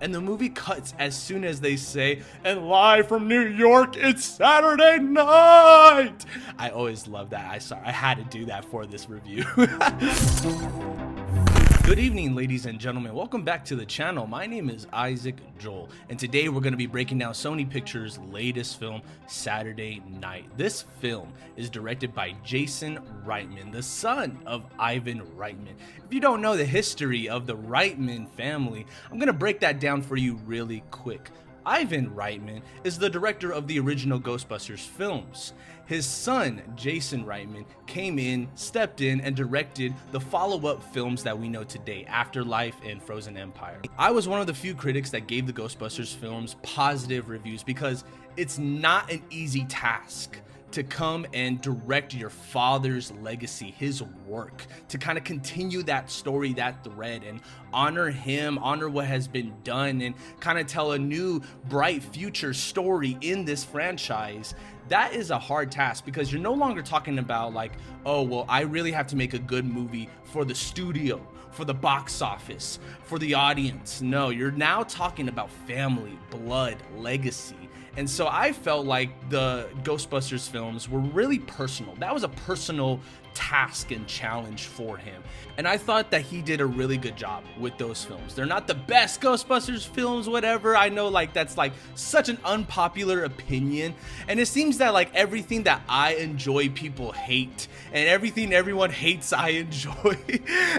And the movie cuts as soon as they say, and live from New York, it's Saturday night. I always love that. I had to do that for this review. Good evening, ladies and gentlemen. Welcome back to the channel. My name is Isaac Joel, and today we're going to be breaking down Sony Pictures' latest film, Saturday Night. This film is directed by Jason Reitman, the son of Ivan Reitman. If you don't know the history of the Reitman family, I'm going to break that down for you really quick. Ivan Reitman is the director of the original Ghostbusters films. His son, Jason Reitman, stepped in and directed the follow-up films that we know today, Afterlife and Frozen Empire. I was one of the few critics that gave the Ghostbusters films positive reviews because it's not an easy task to come and direct your father's legacy, his work, to kind of continue that story, that thread, and honor him, honor what has been done, and kind of tell a new bright future story in this franchise. That is a hard task because you're no longer talking about like, oh, well, I really have to make a good movie for the studio, for the box office, for the audience. No, you're now talking about family, blood, legacy. And so I felt like the Ghostbusters films were really personal. That was a personal task and challenge for him. And I thought that he did a really good job with those films. They're not the best Ghostbusters films, whatever. I know like that's like such an unpopular opinion. And it seems that like everything that I enjoy, people hate. And everything everyone hates, I enjoy.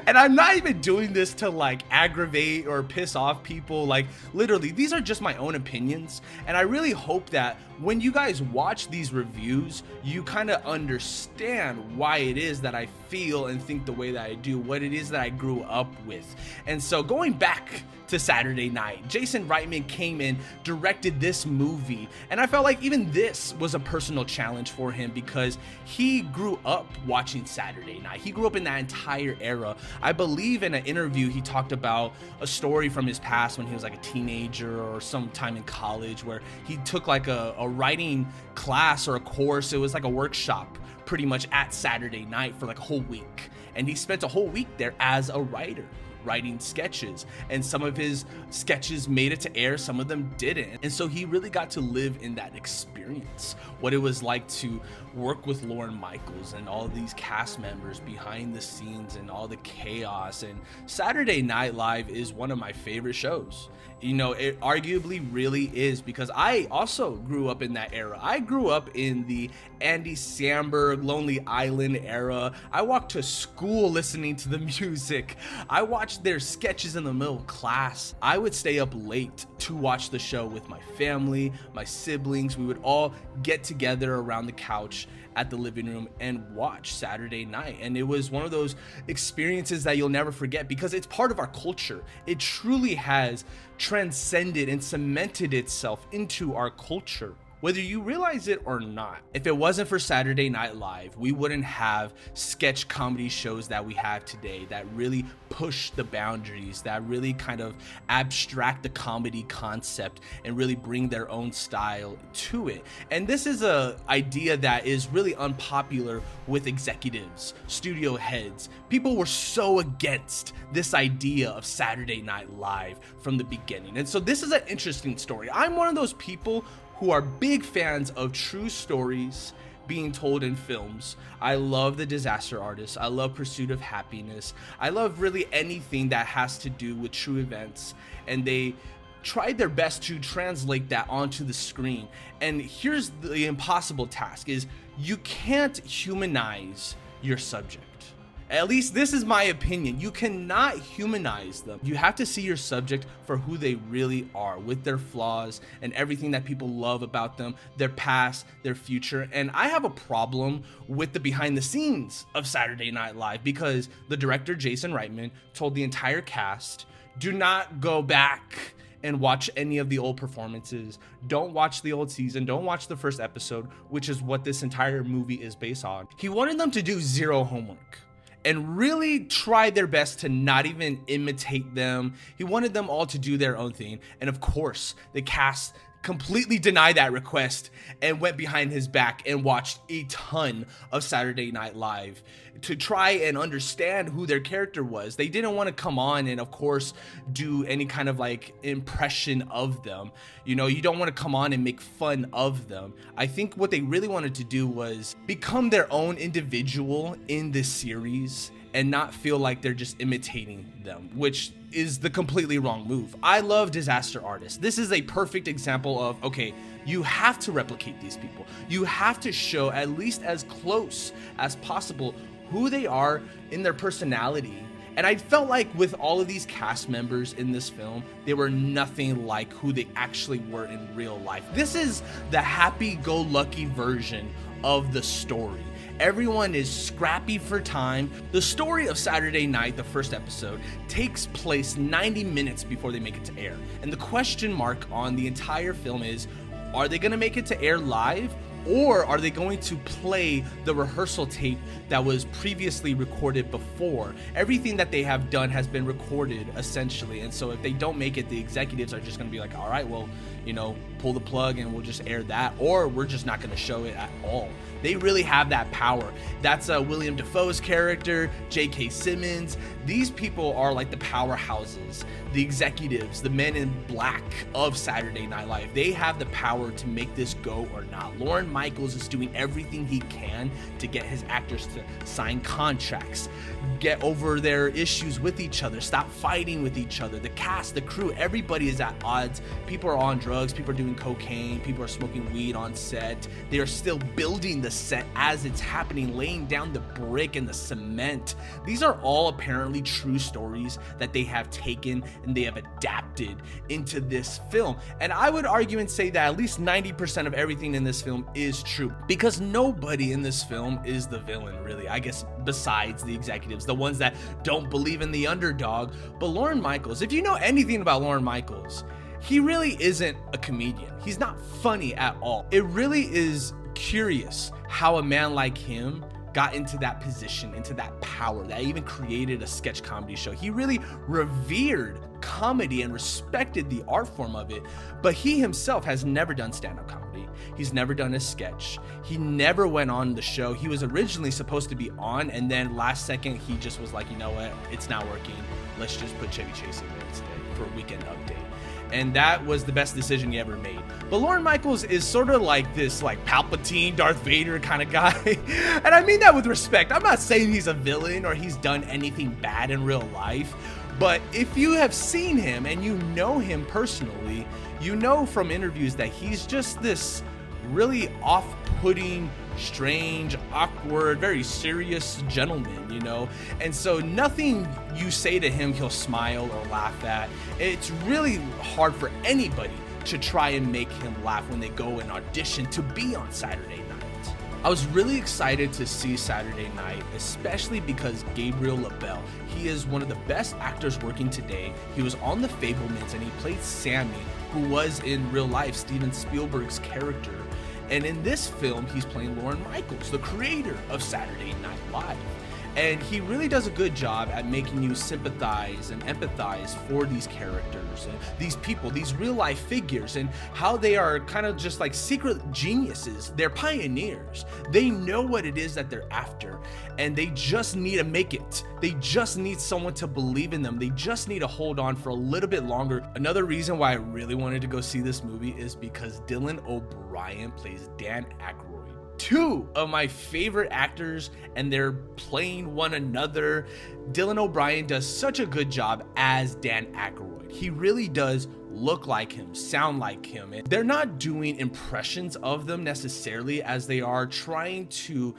And I'm not even doing this to like aggravate or piss off people. Like literally, these are just my own opinions. And I really hope that when you guys watch these reviews, you kind of understand why it is that I feel and think the way that I do, what it is that I grew up with. And so going back to Saturday Night, Jason Reitman came in, directed this movie, and I felt like even this was a personal challenge for him because he grew up watching Saturday Night. He grew up in that entire era. I believe in an interview he talked about a story from his past when he was like a teenager or sometime in college where he took like a writing class or a course. It was like a workshop pretty much at Saturday Night for like a whole week, and he spent a whole week there as a writer writing sketches, and some of his sketches made it to air, some of them didn't. And so he really got to live in that experience, what it was like to work with Lorne Michaels and all of these cast members behind the scenes and all the chaos. And Saturday Night Live is one of my favorite shows. You know, it arguably really is because I also grew up in that era. I grew up in the Andy Samberg, Lonely Island era. I walked to school listening to the music. I watched their sketches in the middle of class. I would stay up late to watch the show with my family, my siblings. We would all get together around the couch at the living room and watch Saturday Night. And it was one of those experiences that you'll never forget because it's part of our culture. It truly has transcended and cemented itself into our culture, whether you realize it or not. If it wasn't for Saturday Night Live, we wouldn't have sketch comedy shows that we have today that really push the boundaries, that really kind of abstract the comedy concept and really bring their own style to it. And this is a idea that is really unpopular with executives, studio heads. People were so against this idea of Saturday Night Live from the beginning. And so this is an interesting story. I'm one of those people who are big fans of true stories being told in films. I love The Disaster Artist. I love Pursuit of Happiness. I love really anything that has to do with true events. And they tried their best to translate that onto the screen. And here's the impossible task is you can't humanize your subject. At least this is my opinion. You cannot humanize them. You have to see your subject for who they really are, with their flaws and everything that people love about them, their past, their future. And I have a problem with the behind the scenes of Saturday Night Live because the director, Jason Reitman, told the entire cast, do not go back and watch any of the old performances. Don't watch the old season. Don't watch the first episode, which is what this entire movie is based on. He wanted them to do zero homework and really try their best to not even imitate them. He wanted them all to do their own thing. And of course, the cast completely denied that request and went behind his back and watched a ton of Saturday Night Live to try and understand who their character was. They didn't want to come on and, of course, do any kind of like impression of them. You know, you don't want to come on and make fun of them. I think what they really wanted to do was become their own individual in this series and not feel like they're just imitating them, which is the completely wrong move. I love Disaster Artist. This is a perfect example of, okay, you have to replicate these people. You have to show at least as close as possible who they are in their personality. And I felt like with all of these cast members in this film, they were nothing like who they actually were in real life. This is the happy-go-lucky version of the story. Everyone is scrappy for time. The story of Saturday Night, the first episode, takes place 90 minutes before they make it to air. And the question mark on the entire film is, are they gonna make it to air live? Or are they going to play the rehearsal tape that was previously recorded before? Everything that they have done has been recorded, essentially. And so if they don't make it, the executives are just going to be like, all right, well, you know, pull the plug and we'll just air that. Or we're just not going to show it at all. They really have that power. That's William Dafoe's character, J.K. Simmons. These people are like the powerhouses, the executives, the men in black of Saturday Night Live. They have the power to make this go or not. Lorne Michaels is doing everything he can to get his actors to sign contracts, get over their issues with each other, stop fighting with each other. The cast, the crew, everybody is at odds. People are on drugs, people are doing cocaine, people are smoking weed on set. They are still building the set as it's happening, laying down the brick and the cement. These are all apparently true stories that they have taken and they have adapted into this film. And I would argue and say that at least 90% of everything in this film is true, because nobody in this film is the villain, really, I guess, besides the executives, the ones that don't believe in the underdog. But Lorne Michaels, if you know anything about Lorne Michaels, he really isn't a comedian. He's not funny at all. It really is curious how a man like him got into that position, into that power, that even created a sketch comedy show. He really revered comedy and respected the art form of it, but he himself has never done stand-up comedy. He's never done a sketch. He never went on the show. He was originally supposed to be on, and then last second he just was like, you know what, it's not working. Let's just put Chevy Chase in there instead for a Weekend Update. And that was the best decision he ever made. But Lorne Michaels is sort of like this like Palpatine, Darth Vader kind of guy. And I mean that with respect. I'm not saying he's a villain or he's done anything bad in real life. But if you have seen him and you know him personally, you know from interviews that he's just this really off-putting, strange, awkward, very serious gentleman, you know? And so nothing you say to him he'll smile or laugh at. It's really hard for anybody to try and make him laugh when they go and audition to be on Saturday Night. I was really excited to see Saturday Night, especially because Gabriel LaBelle, he is one of the best actors working today. He was on The Fabelmans and he played Sammy, who was in real life Steven Spielberg's character. And in this film, he's playing Lorne Michaels, the creator of Saturday Night Live. And he really does a good job at making you sympathize and empathize for these characters and these people, these real life figures, and how they are kind of just like secret geniuses. They're pioneers. They know what it is that they're after, and they just need to make it. They just need someone to believe in them. They just need to hold on for a little bit longer. Another reason why I really wanted to go see this movie is because Dylan O'Brien plays Dan Aykroyd. Two of my favorite actors, and they're playing one another. Dylan O'Brien does such a good job as Dan Aykroyd. He really does look like him, sound like him. And they're not doing impressions of them necessarily, as they are trying to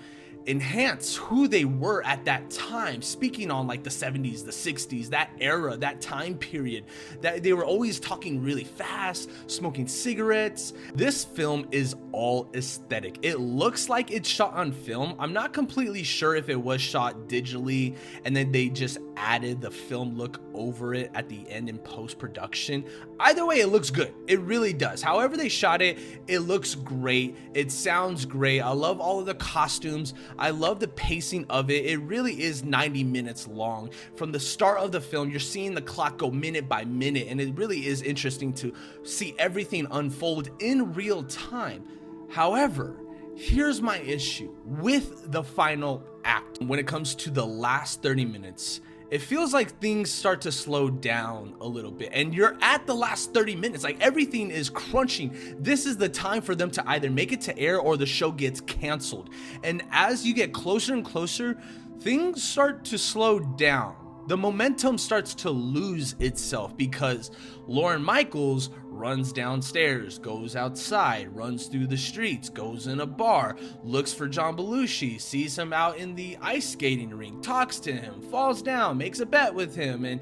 enhance who they were at that time, speaking on like the 70s, the 60s, that era, that time period, that they were always talking really fast, smoking cigarettes. This film is all aesthetic. It looks like it's shot on film. I'm not completely sure if it was shot digitally and then they just added the film look over it at the end in post-production. Either way, it looks good. It really does. However they shot it, it looks great. It sounds great. I love all of the costumes. I love the pacing of it. It really is 90 minutes long. From the start of the film, you're seeing the clock go minute by minute, and it really is interesting to see everything unfold in real time. However, here's my issue with the final act. When it comes to the last 30 minutes, it feels like things start to slow down a little bit, and you're at the last 30 minutes, like everything is crunching. This is the time for them to either make it to air or the show gets canceled. And as you get closer and closer, things start to slow down. The momentum starts to lose itself because Lorne Michaels runs downstairs, goes outside, runs through the streets, goes in a bar, looks for John Belushi, sees him out in the ice skating rink, talks to him, falls down, makes a bet with him, and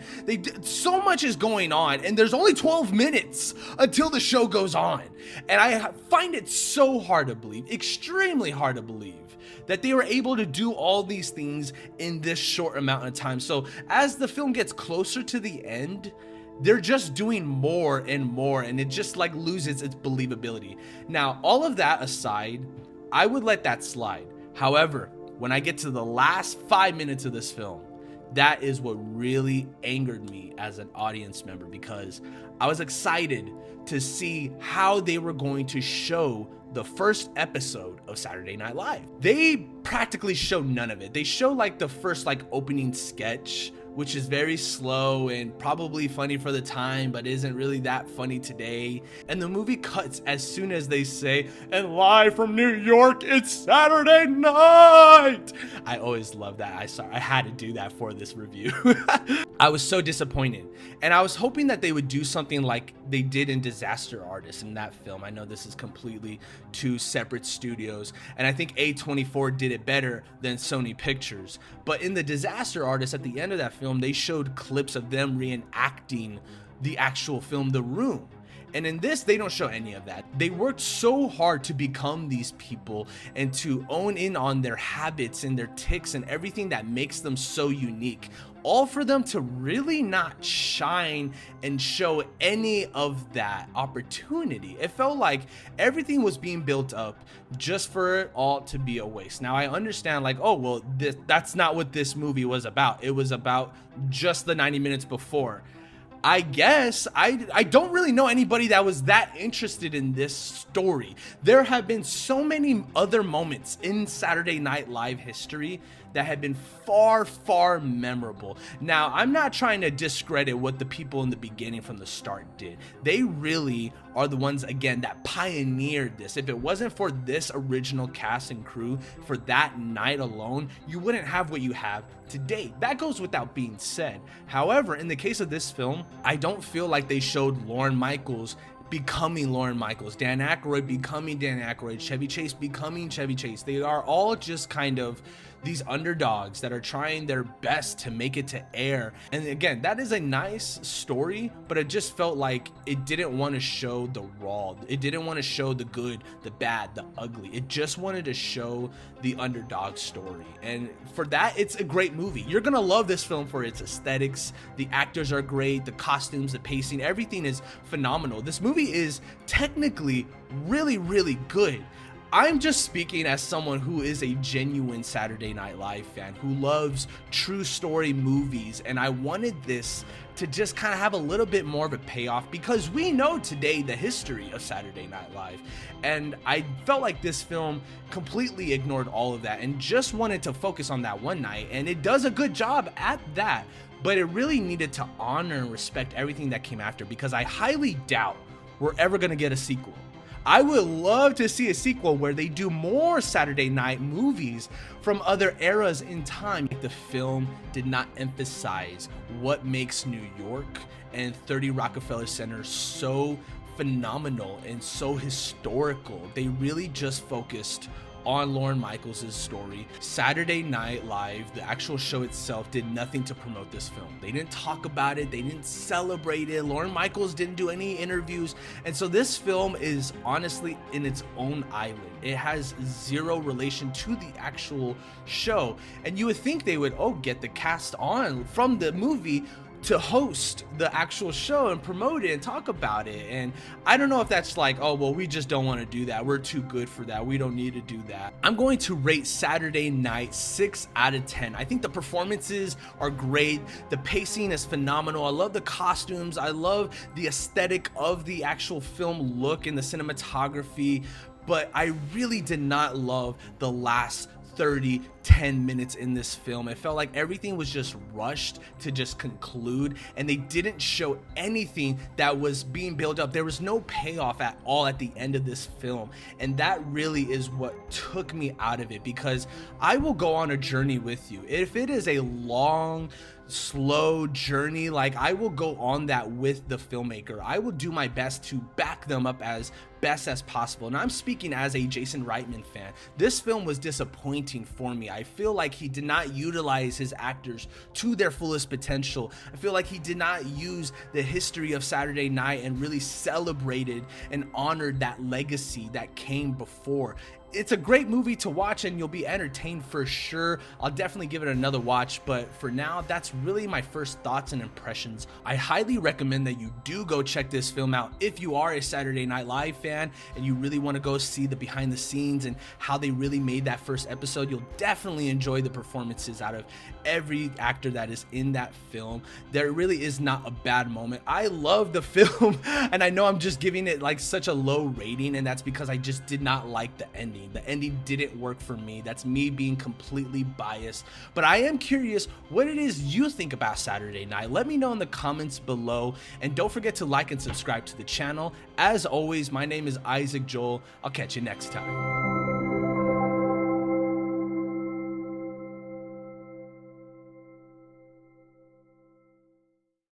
so much is going on, and there's only 12 minutes until the show goes on. And I find it so hard to believe, extremely hard to believe, that they were able to do all these things in this short amount of time. So as the film gets closer to the end, they're just doing more and more, and it just like loses its believability. Now, all of that aside, I would let that slide. However, when I get to the last 5 minutes of this film, that is what really angered me as an audience member, because I was excited to see how they were going to show the first episode of Saturday Night Live. They practically show none of it. They show like the first like opening sketch, which is very slow and probably funny for the time, but isn't really that funny today. And the movie cuts as soon as they say, "And live from New York, it's Saturday night." I always love that. I had to do that for this review. I was so disappointed. And I was hoping that they would do something like they did in Disaster Artist in that film. I know this is completely two separate studios, and I think A24 did it better than Sony Pictures. But in the Disaster Artist, at the end of that film, they showed clips of them reenacting the actual film, The Room. And in this, they don't show any of that. They worked so hard to become these people and to own in on their habits and their tics and everything that makes them so unique. All for them to really not shine and show any of that opportunity. It felt like everything was being built up just for it all to be a waste. Now I understand, like, oh, well, that's not what this movie was about. It was about just the 90 minutes before. I guess I don't really know anybody that was that interested in this story. There have been so many other moments in Saturday Night Live history that have been far, far memorable. Now, I'm not trying to discredit what the people in the beginning from the start did. They really are the ones, again, that pioneered this. If it wasn't for this original cast and crew, for that night alone, you wouldn't have what you have today. That goes without being said. However, in the case of this film, I don't feel like they showed Lorne Michaels becoming Lorne Michaels, Dan Aykroyd becoming Dan Aykroyd, Chevy Chase becoming Chevy Chase. They are all just kind of these underdogs that are trying their best to make it to air. And again, that is a nice story, but it just felt like it didn't want to show the raw. It didn't want to show the good, the bad, the ugly. It just wanted to show the underdog story. And for that, it's a great movie. You're gonna love this film for its aesthetics. The actors are great, the costumes, the pacing, everything is phenomenal. This movie is technically really, really good. I'm just speaking as someone who is a genuine Saturday Night Live fan, who loves true story movies, and I wanted this to just kind of have a little bit more of a payoff, because we know today the history of Saturday Night Live, and I felt like this film completely ignored all of that and just wanted to focus on that one night, and it does a good job at that, but it really needed to honor and respect everything that came after, because I highly doubt we're ever going to get a sequel. I would love to see a sequel where they do more Saturday night movies from other eras in time. The film did not emphasize what makes New York and 30 Rockefeller Center so phenomenal and so historical. They really just focused on Lorne Michaels' story. Saturday Night Live, the actual show itself, did nothing to promote this film. They didn't talk about it, they didn't celebrate it. Lorne Michaels didn't do any interviews, and so this film is honestly in its own island. It has zero relation to the actual show, and you would think they would get the cast on from the movie to host the actual show and promote it and talk about it. And I don't know if that's like, oh well, we just don't want to do that, we're too good for that, we don't need to do that. I'm going to rate Saturday Night 6 out of 10. I think the performances are great, the pacing is phenomenal, I love the costumes, I love the aesthetic of the actual film look and the cinematography, but I really did not love the last 10 minutes in this film. It felt like everything was just rushed to just conclude, and they didn't show anything that was being built up. There was no payoff at all at the end of this film, and that really is what took me out of it, because I will go on a journey with you. If it is a long, slow journey, like, I will go on that with the filmmaker. I will do my best to back them up as best as possible, and I'm speaking as a Jason Reitman fan. This film was disappointing for me. I feel like he did not utilize his actors to their fullest potential. I feel like he did not use the history of Saturday Night and really celebrated and honored that legacy that came before. It's a great movie to watch and you'll be entertained for sure. I'll definitely give it another watch, but for now, that's really my first thoughts and impressions. I highly recommend that you do go check this film out if you are a Saturday Night Live fan and you really want to go see the behind the scenes and how they really made that first episode. You'll definitely enjoy the performances out of every actor that is in that film. There really is not a bad moment. I love the film and I know I'm just giving it like such a low rating, and that's because I just did not like the ending. The ending didn't work for me. That's me being completely biased. But I am curious what it is you think about Saturday Night. Let me know in the comments below. And don't forget to like and subscribe to the channel. As always, my name is Isaac Joel. I'll catch you next time.